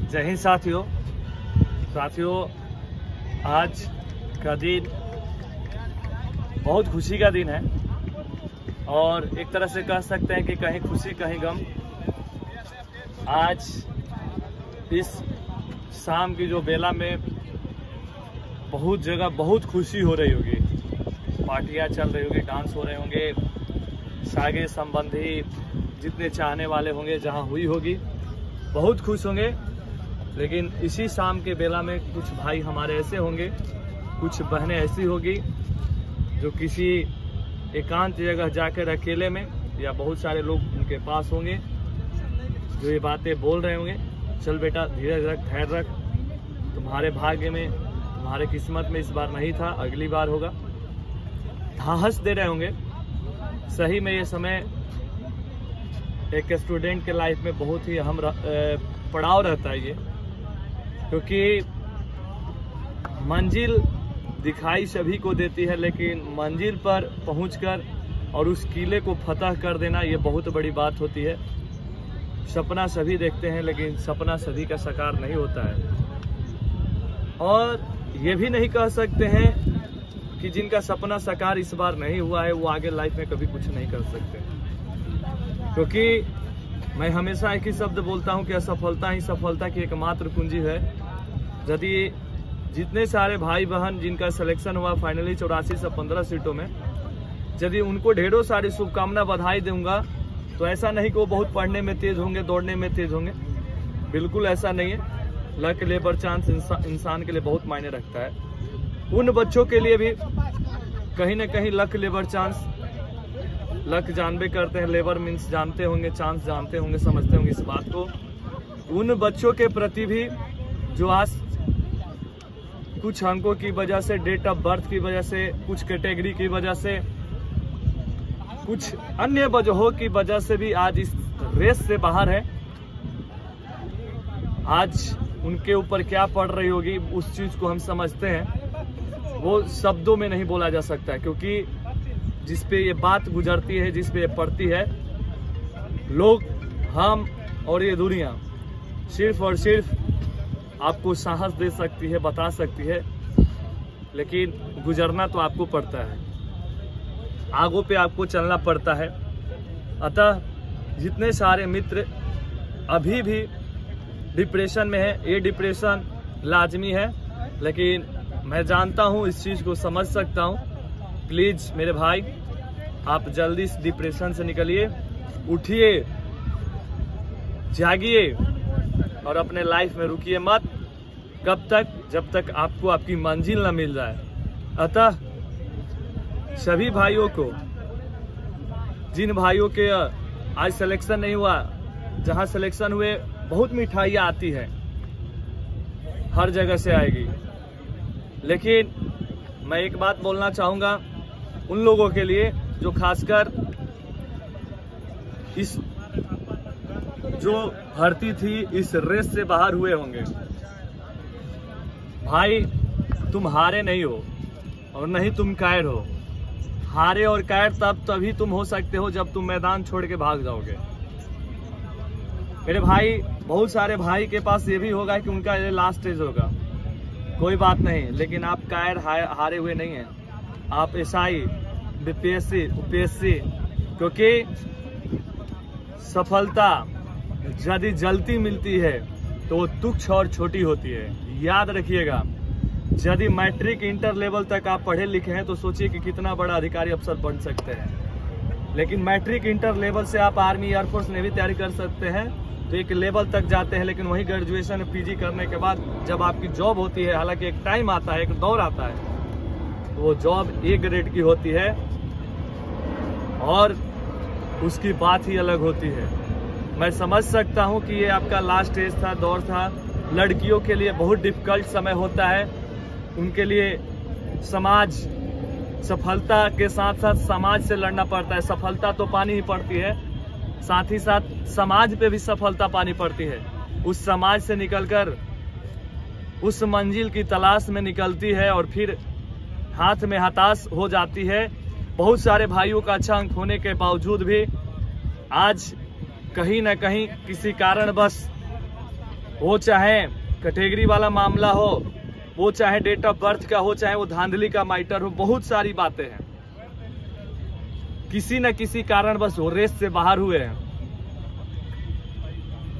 जय हिंद साथियों। आज का दिन बहुत खुशी का दिन है और एक तरह से कह सकते हैं कि कहीं खुशी कहीं गम। आज इस शाम की जो बेला में बहुत जगह बहुत खुशी हो रही होगी, पार्टियां चल रही होगी, डांस हो रहे होंगे, सागे संबंधी जितने चाहने वाले होंगे जहां हुई होगी बहुत खुश होंगे। लेकिन इसी शाम के बेला में कुछ भाई हमारे ऐसे होंगे, कुछ बहनें ऐसी होगी जो किसी एकांत जगह जाकर अकेले में या बहुत सारे लोग उनके पास होंगे जो ये बातें बोल रहे होंगे, चल बेटा धीरज रख, धैर्य रख, तुम्हारे भाग्य में तुम्हारे किस्मत में इस बार नहीं था, अगली बार होगा, साहस दे रहे होंगे। सही में ये समय एक स्टूडेंट के लाइफ में बहुत ही अहम पड़ाव रहता है ये, क्योंकि मंजिल दिखाई सभी को देती है लेकिन मंजिल पर पहुंचकर और उस किले को फतह कर देना ये बहुत बड़ी बात होती है। सपना सभी देखते हैं लेकिन सपना सभी का साकार नहीं होता है। और ये भी नहीं कह सकते हैं कि जिनका सपना साकार इस बार नहीं हुआ है वो आगे लाइफ में कभी कुछ नहीं कर सकते, क्योंकि मैं हमेशा एक ही शब्द बोलता हूं कि असफलता ही सफलता की एकमात्र कुंजी है। यदि जितने सारे भाई बहन जिनका सिलेक्शन हुआ फाइनली 84 से 15 सीटों में, यदि उनको ढेरों सारी शुभकामना बधाई दूंगा तो ऐसा नहीं कि वो बहुत पढ़ने में तेज होंगे, दौड़ने में तेज होंगे, बिल्कुल ऐसा नहीं है। लक लेबर चांस इंसान के लिए बहुत मायने रखता है। उन बच्चों के लिए भी कहीं ना कहीं लक लेबर चांस, लक जानबे करते हैं, लेबर मीन्स जानते होंगे, चांस जानते होंगे, समझते होंगे इस बात को। उन बच्चों के प्रति भी जो आज कुछ अंकों की वजह से, डेट ऑफ बर्थ की वजह से, कुछ कैटेगरी की वजह से, कुछ अन्य वजहों की वजह से भी आज इस रेस से बाहर है। आज उनके ऊपर क्या पड़ रही होगी उस चीज को हम समझते हैं, वो शब्दों में नहीं बोला जा सकता, क्योंकि जिस पे ये बात गुजरती है, जिस पे ये पड़ती है, लोग, हम और ये दुनिया सिर्फ और सिर्फ आपको साहस दे सकती है, बता सकती है, लेकिन गुजरना तो आपको पड़ता है, आगों पे आपको चलना पड़ता है। अतः जितने सारे मित्र अभी भी डिप्रेशन में है, ये डिप्रेशन लाजमी है, लेकिन मैं जानता हूँ, इस चीज को समझ सकता हूँ। प्लीज मेरे भाई, आप जल्दी इस डिप्रेशन से निकलिए, उठिए, जागिए और अपने लाइफ में रुकिए मत। कब तक? जब तक आपको आपकी मंजिल न मिल जाए। अतः सभी भाइयों को, जिन भाइयों के आज सिलेक्शन नहीं हुआ, जहां सिलेक्शन हुए बहुत मिठाइयां आती है, हर जगह से आएगी, लेकिन मैं एक बात बोलना चाहूंगा उन लोगों के लिए जो खासकर इस जो भर्ती थी इस रेस से बाहर हुए होंगे। भाई, तुम हारे नहीं हो और नहीं तुम कायर हो। हारे और कायर तभी तुम हो सकते हो जब तुम मैदान छोड़ के भाग जाओगे। मेरे भाई, बहुत सारे भाई के पास ये भी होगा कि उनका ये लास्ट स्टेज होगा, कोई बात नहीं, लेकिन आप कायर हारे हुए नहीं हैं। आप एसआई, बीपीएससी, यूपीएससी, क्योंकि सफलता यदि जल्दी मिलती है तो वो तुच्छ और छोटी होती है। याद रखिएगा, यदि मैट्रिक इंटर लेवल तक आप पढ़े लिखे हैं तो सोचिए कि कितना बड़ा अधिकारी अफसर बन सकते हैं। लेकिन मैट्रिक इंटर लेवल से आप आर्मी, एयरफोर्स, नेवी तैयारी कर सकते हैं, तो एक लेवल तक जाते हैं। लेकिन वही ग्रेजुएशन, पीजी करने के बाद जब आपकी जॉब होती है, हालांकि एक टाइम आता है, एक दौर आता है, तो वो जॉब ए ग्रेड की होती है और उसकी बात ही अलग होती है। मैं समझ सकता हूं कि ये आपका लास्ट स्टेज था, दौर था। लड़कियों के लिए बहुत डिफिकल्ट समय होता है, उनके लिए समाज, सफलता के साथ साथ समाज से लड़ना पड़ता है। सफलता तो पानी ही पड़ती है, साथ ही साथ समाज पे भी सफलता पानी पड़ती है। उस समाज से निकलकर उस मंजिल की तलाश में निकलती है और फिर हाथ में हताश हो जाती है। बहुत सारे भाइयों का अच्छा अंक होने के बावजूद भी आज कहीं न कहीं किसी कारणवश वो चाहे कैटेगरी वाला मामला हो, वो चाहे डेट ऑफ बर्थ का हो, चाहे वो धांधली का माइटर हो, बहुत सारी बातें हैं। किसी न किसी कारण बस वो रेस से बाहर हुए हैं।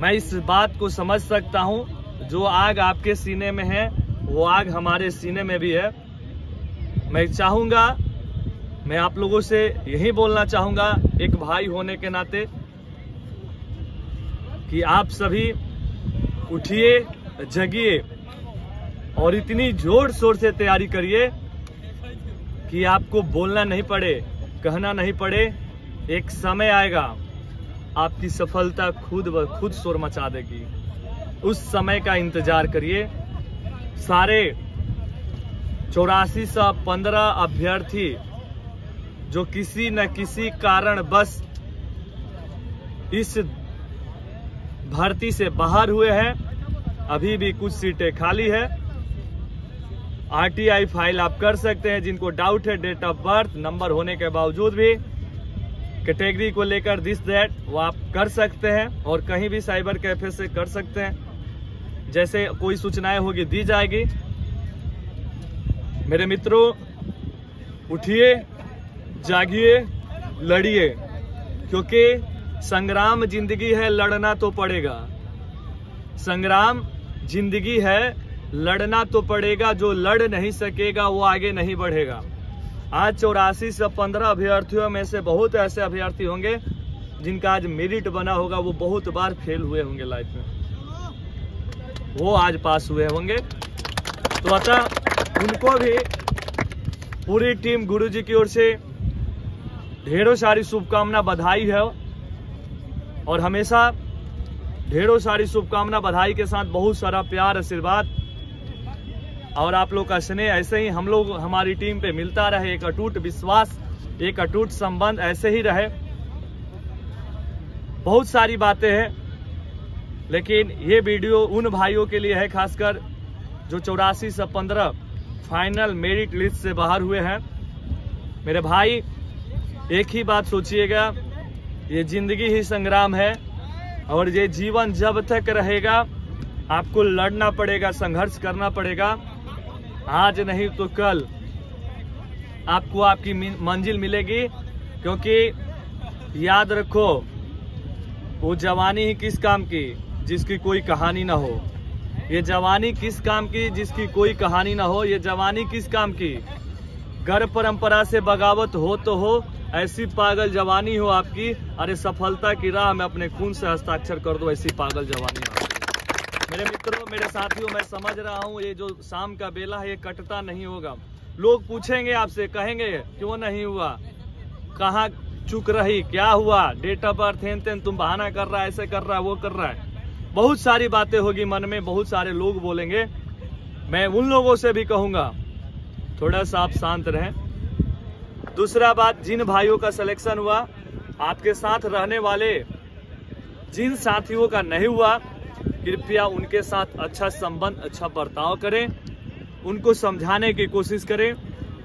मैं इस बात को समझ सकता हूं, जो आग आपके सीने में है वो आग हमारे सीने में भी है। मैं चाहूंगा, मैं आप लोगों से यही बोलना चाहूंगा एक भाई होने के नाते, कि आप सभी उठिए, जगिए और इतनी जोर शोर से तैयारी करिए कि आपको बोलना नहीं पड़े, कहना नहीं पड़े। एक समय आएगा आपकी सफलता खुद ब खुद शोर मचा देगी। उस समय का इंतजार करिए। सारे 8415 अभ्यर्थी जो किसी न किसी कारण बस इस भर्ती से बाहर हुए हैं, अभी भी कुछ सीटें खाली है। आरटीआई फाइल आप कर सकते हैं। जिनको डाउट है डेट ऑफ बर्थ नंबर होने के बावजूद भी, कैटेगरी को लेकर दिस दैट, वो आप कर सकते हैं और कहीं भी साइबर कैफे से कर सकते हैं। जैसे कोई सूचनाएं होगी दी जाएगी। मेरे मित्रों, उठिए, जागिए, लड़िए, क्योंकि संग्राम जिंदगी है, लड़ना तो पड़ेगा। संग्राम जिंदगी है, लड़ना तो पड़ेगा। जो लड़ नहीं सकेगा वो आगे नहीं बढ़ेगा। आज 8415 अभ्यर्थियों में से बहुत ऐसे अभ्यर्थी होंगे जिनका आज मेरिट बना होगा, वो बहुत बार फेल हुए होंगे लाइफ में, वो आज पास हुए होंगे। तो अतः उनको भी पूरी टीम गुरुजी की ओर से ढेरों सारी शुभकामना, बधाई है। और हमेशा ढेरों सारी शुभकामना, बधाई के साथ बहुत सारा प्यार, आशीर्वाद और आप लोग का स्नेह ऐसे ही हम लोग, हमारी टीम पे मिलता रहे। एक अटूट विश्वास, एक अटूट संबंध ऐसे ही रहे। बहुत सारी बातें हैं, लेकिन ये वीडियो उन भाइयों के लिए है, खासकर जो 8415 फाइनल मेरिट लिस्ट से बाहर हुए हैं। मेरे भाई, एक ही बात सोचिएगा, ये जिंदगी ही संग्राम है और ये जीवन जब तक रहेगा आपको लड़ना पड़ेगा, संघर्ष करना पड़ेगा। आज नहीं तो कल आपको आपकी मंजिल मिलेगी। क्योंकि याद रखो, वो जवानी ही किस काम की जिसकी कोई कहानी ना हो। ये जवानी किस काम की जिसकी कोई कहानी ना हो। ये जवानी किस काम की, गर्भ परंपरा से बगावत हो तो हो, ऐसी पागल जवानी हो आपकी। अरे सफलता की राह में अपने खून से हस्ताक्षर कर दो, ऐसी पागल जवानी हो। मेरे मित्रों, मेरे साथियों, मैं समझ रहा हूँ ये जो शाम का बेला है ये कटता नहीं होगा। लोग पूछेंगे आपसे, कहेंगे क्यों नहीं हुआ, कहाँ चुक रही, क्या हुआ, डेट ऑफ बर्थ हेन तुम बहाना कर रहा है, ऐसे कर रहा है, वो कर रहा है। बहुत सारी बातें होगी मन में, बहुत सारे लोग बोलेंगे। मैं उन लोगों से भी कहूंगा थोड़ा सा आप शांत रहें। दूसरा बात, जिन भाइयों का सिलेक्शन हुआ, आपके साथ रहने वाले जिन साथियों का नहीं हुआ, कृपया उनके साथ अच्छा संबंध, अच्छा बर्ताव करें, उनको समझाने की कोशिश करें।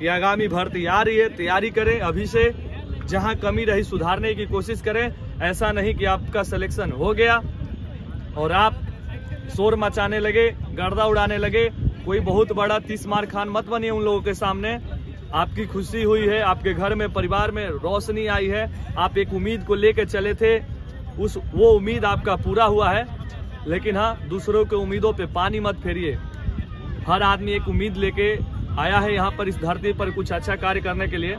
ये आगामी भर्ती आ रही है, तैयारी करें अभी से। जहां कमी रही सुधारने की कोशिश करें। ऐसा नहीं कि आपका सिलेक्शन हो गया और आप शोर मचाने लगे, गर्दा उड़ाने लगे। कोई बहुत बड़ा 30 मार खान मत बनिए उन लोगों के सामने। आपकी खुशी हुई है, आपके घर में, परिवार में रोशनी आई है, आप एक उम्मीद को लेकर चले थे, वो उम्मीद आपका पूरा हुआ है। लेकिन हाँ, दूसरों के उम्मीदों पे पानी मत फेरिए। हर आदमी एक उम्मीद लेके आया है यहाँ पर, इस धरती पर कुछ अच्छा कार्य करने के लिए।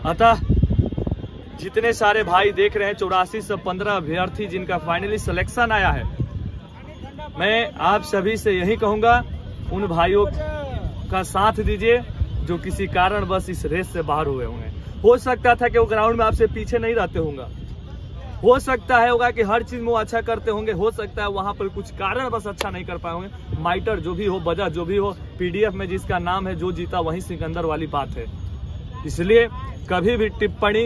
अतः जितने सारे भाई देख रहे हैं, 8415 अभ्यर्थी जिनका फाइनली सिलेक्शन आया है, मैं आप सभी से यही कहूंगा, उन भाइयों का साथ दीजिए जो किसी कारण बस इस रेस से बाहर हुए होंगे। हो सकता था कि वो ग्राउंड में आपसे पीछे नहीं रहते होंगे, हो सकता है होगा कि हर चीज में वो अच्छा करते होंगे, हो सकता है वहां पर कुछ कारण बस अच्छा नहीं कर पाए होंगे। माइटर जो भी हो, वजह जो भी हो, पीडीएफ में जिसका नाम है, जो जीता वही सिकंदर वाली बात है। इसलिए कभी भी टिप्पणी,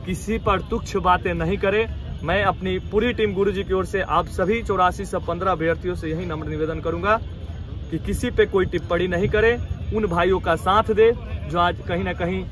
किसी पर तुच्छ बातें नहीं करें। मैं अपनी पूरी टीम गुरुजी की ओर से आप सभी 8415 अभ्यर्थियों से यही नम्र निवेदन करूंगा कि किसी पे कोई टिप्पणी नहीं करें। उन भाइयों का साथ दे जो आज कहीं ना कहीं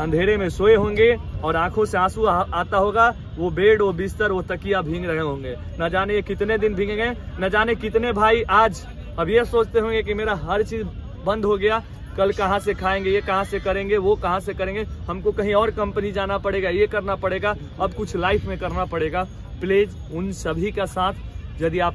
अंधेरे में सोए होंगे और आंखों से आंसू आता होगा, वो बेड, वो बिस्तर, वो तकिया भीग रहे होंगे। न जाने ये कितने दिन भीगेंगे, न जाने कितने भाई आज अब ये सोचते होंगे कि मेरा हर चीज बंद हो गया, कल कहाँ से खाएंगे, ये कहाँ से करेंगे, वो कहाँ से करेंगे, हमको कहीं और कंपनी जाना पड़ेगा, ये करना पड़ेगा, अब कुछ लाइफ में करना पड़ेगा। प्लीज उन सभी का साथ, यदि आप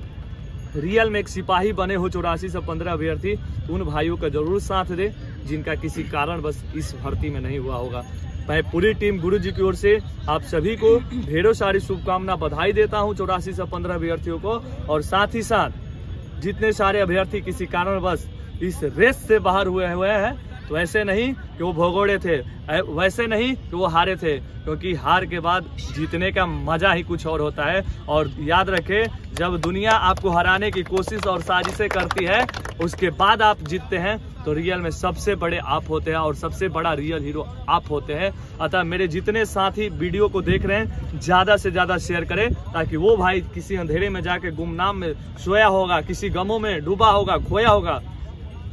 रियल में एक सिपाही बने हो 84 से 15 अभ्यर्थी, तो उन भाइयों का जरूर साथ दे जिनका किसी कारण बस इस भर्ती में नहीं हुआ होगा। मैं पूरी टीम गुरु जी की ओर से आप सभी को ढेरों सारी शुभकामना, बधाई देता हूं 84 से 15 अभ्यर्थियों को। और साथ ही साथ जितने सारे अभ्यर्थी किसी कारण बस इस रेस से बाहर हुए हैं, तो ऐसे नहीं कि वो भगोड़े थे, वैसे नहीं कि वो हारे थे, क्योंकि हार के बाद जीतने का मजा ही कुछ और होता है। और याद रखें, जब दुनिया आपको हराने की कोशिश और साजिशें करती है, उसके बाद आप जीतते हैं, तो रियल में सबसे बड़े आप होते हैं और सबसे बड़ा रियल हीरो आप होते हैं। अतः मेरे जितने साथी वीडियो को देख रहे हैं, ज्यादा से ज्यादा शेयर करें, ताकि वो भाई किसी अंधेरे में जाके गुमनाम में सोया होगा, किसी गमों में डूबा होगा, खोया होगा,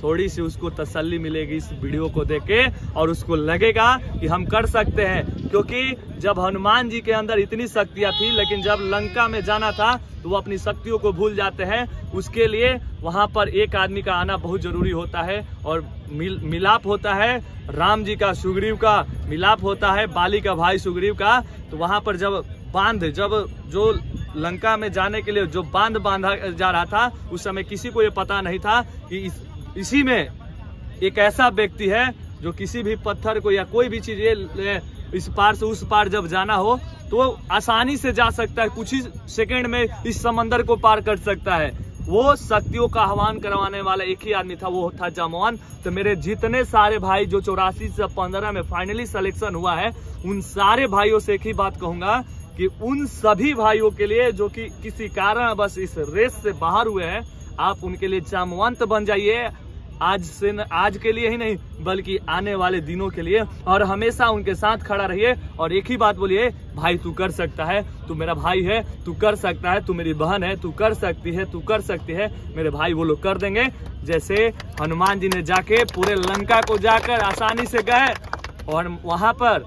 थोड़ी सी उसको तसल्ली मिलेगी इस वीडियो को देख के, और उसको लगेगा कि हम कर सकते हैं। क्योंकि जब हनुमान जी के अंदर इतनी शक्तियां थी, लेकिन जब लंका में जाना था तो वो अपनी शक्तियों को भूल जाते हैं। उसके लिए वहां पर एक आदमी का आना बहुत जरूरी होता है, और मिलाप होता है राम जी का, सुग्रीव का मिलाप होता है, बाली का भाई सुग्रीव का। तो वहां पर जब जो लंका में जाने के लिए जो बांध बांधा जा रहा था, उस समय किसी को ये पता नहीं था कि इसी में एक ऐसा व्यक्ति है जो किसी भी पत्थर को या कोई भी चीज इस पार से उस पार जब जाना हो तो आसानी से जा सकता है, कुछ ही सेकंड में इस समंदर को पार कर सकता है। वो शक्तियों का आह्वान करवाने वाला एक ही आदमी था, वो था जामवान। तो मेरे जितने सारे भाई जो 84 से 15 में फाइनली सिलेक्शन हुआ है, उन सारे भाइयों से एक ही बात कहूंगा कि उन सभी भाइयों के लिए जो कि किसी कारण बस इस रेस से बाहर हुए हैं, आप उनके लिए जामवंत बन जाइए। आज के लिए ही नहीं, बल्कि आने वाले दिनों के लिए, और हमेशा उनके साथ खड़ा रहिए। और एक ही बात बोलिए, भाई तू कर सकता है, तू मेरा भाई है, तू कर सकता है, तू मेरी बहन है, तू कर सकती है, तू कर सकती है। मेरे भाई वो लोग कर देंगे, जैसे हनुमान जी ने जाके पूरे लंका को जाकर आसानी से गए, और वहां पर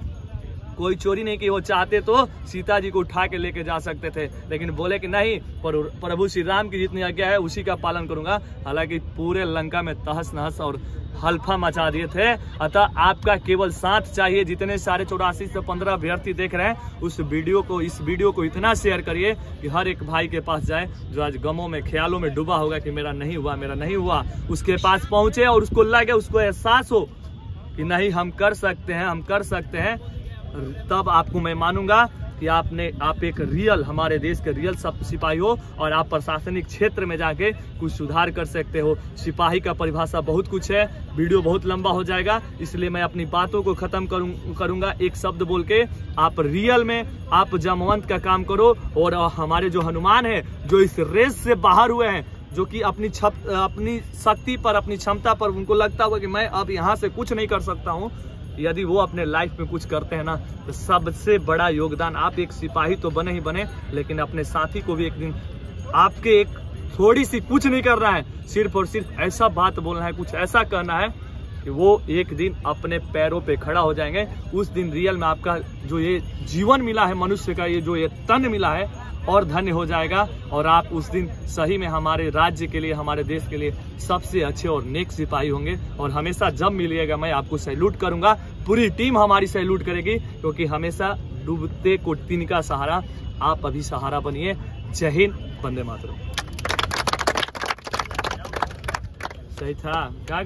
कोई चोरी नहीं की। वो चाहते तो सीता जी को उठा के लेके जा सकते थे, लेकिन बोले कि नहीं, प्रभु श्री राम की जितनी आज्ञा है उसी का पालन करूंगा। हालांकि पूरे लंका में तहस नहस और हल्फा मचा दिए थे। अतः आपका केवल साथ चाहिए। जितने सारे 84 से 15 अभ्यर्थी देख रहे हैं, इस वीडियो को इतना शेयर करिए कि हर एक भाई के पास जाए जो आज गमों में, ख्यालों में डूबा होगा कि मेरा नहीं हुआ, उसके पास पहुंचे और उसको लगे, उसको एहसास हो कि नहीं, हम कर सकते हैं। तब आपको मैं मानूंगा कि आप एक रियल, हमारे देश के रियल सिपाही हो, और आप प्रशासनिक क्षेत्र में जाके कुछ सुधार कर सकते हो। सिपाही का परिभाषा बहुत कुछ है, वीडियो बहुत लंबा हो जाएगा, इसलिए मैं अपनी बातों को खत्म करूंगा एक शब्द बोल के। आप रियल में आप जामवंत का काम करो। और हमारे जो हनुमान है, जो इस रेस से बाहर हुए हैं, जो कि अपनी शक्ति पर, अपनी क्षमता पर उनको लगता होगा कि मैं अब यहाँ से कुछ नहीं कर सकता हूँ, यदि वो अपने लाइफ में कुछ करते हैं ना, तो सबसे बड़ा योगदान, आप एक सिपाही तो बने ही बने, लेकिन अपने साथी को भी एक दिन आपके एक थोड़ी सी कुछ नहीं कर रहा है, सिर्फ और सिर्फ ऐसा बात बोलना है, कुछ ऐसा करना है कि वो एक दिन अपने पैरों पे खड़ा हो जाएंगे। उस दिन रियल में आपका जो ये जीवन मिला है, मनुष्य का ये जो ये तन मिला है, और धन्य हो जाएगा। और आप उस दिन सही में हमारे राज्य के लिए, हमारे देश के लिए सबसे अच्छे और नेक सिपाही होंगे। और हमेशा जब मिलिएगा मैं आपको सैल्यूट करूंगा, पूरी टीम हमारी सैल्यूट करेगी, क्योंकि हमेशा डूबते को तिनका सहारा आप अभी सहारा बनिए। जय हिंद, वंदे मातरम। सही था क्या?